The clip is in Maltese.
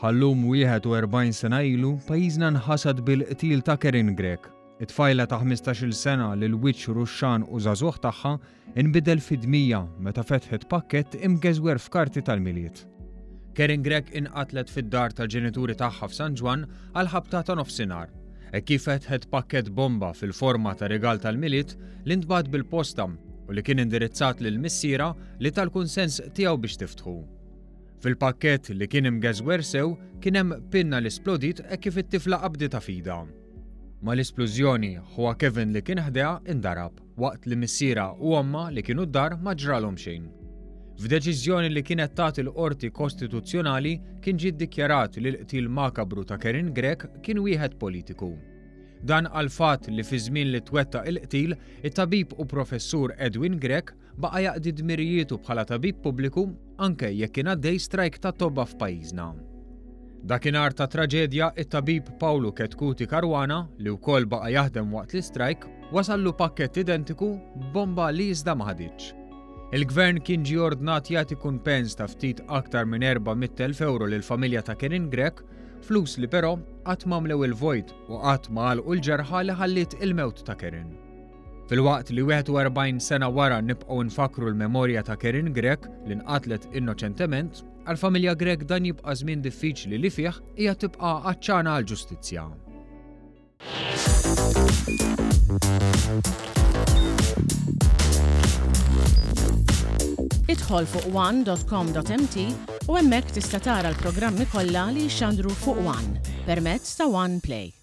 Ħallum 41 sena ilu pajjiżna nħasad bil-qtil ta' Karen Grech. It-tfajla ta' 15-il sena li l-wiċċ ruxxan u żagħżugħ tagħha inbidel fid-dmija meta fetħet pakkett imgeżwer f'karti tal-miliet. Karen Grech inqatlet fid-dar tal-ġenituri tagħha f'San Ġwan għal ħabta ta' nofsinhar. Kif fetħet pakkett bomba fil-forma ta' rigal tal-miliet li ntbagħat bil-posta u li kien indirizzat lil missiera li tal-kunsens tiegħu biex tiftħu. Fil-pakkett li kien imgeżwer sew kien hemm pinna li splodit kif it-tifla qabdi ta' fida. Ma l-esplużjoni huwa Kevin li kien ħdeha indarab waqt li missiera u omma li kienu d-dar ma ġralhom xejn. F'deċiżjoni li kienet tagħti l-Qorti Kostituzzjonali kien ġie ddikjarat li l-qtil makabru ta' Karen Grech kien wieħed politiku. Dan għal fatt li fi żmien li twettaq il-qtil, it-tabib u professur Edwin Grech baqa' jaqdi dmirijietu bħala tabib pubbliku anke jekk kien għaddej strajk ta' tobba f'pajjiżna. Dakinhar ta' traġedja it-tabib Paolo Ketkuti Caruana li wkoll baqa' jaħdem waqt l-istrajk wasallu pakkett identiku bomba li iżda ma ħadiċ. Il-gvern kien ġie ordnat jagħti kumpens ta' ftit aktar minn 400,000 euro lill-familja ta' Karen Grech, flus li però qatt mamlew il-vojt u qatt ma għalqu l-ġerħa li ħallit il-mewt ta' Karen. Filwaqt li 41 sena wara nibqgħu nfakru l-memorja ta' Karen Grech li nqatlet innoċentement, għall-familja Grech dan jibqa' żmien diffiċli li fih hija tibqa' għaċċana għall-ġustizzja. Idħol fuq one.com.mt u hemmhekk tista' tara l-programmi kollha li jxandru fuq One permezz ta' One Play.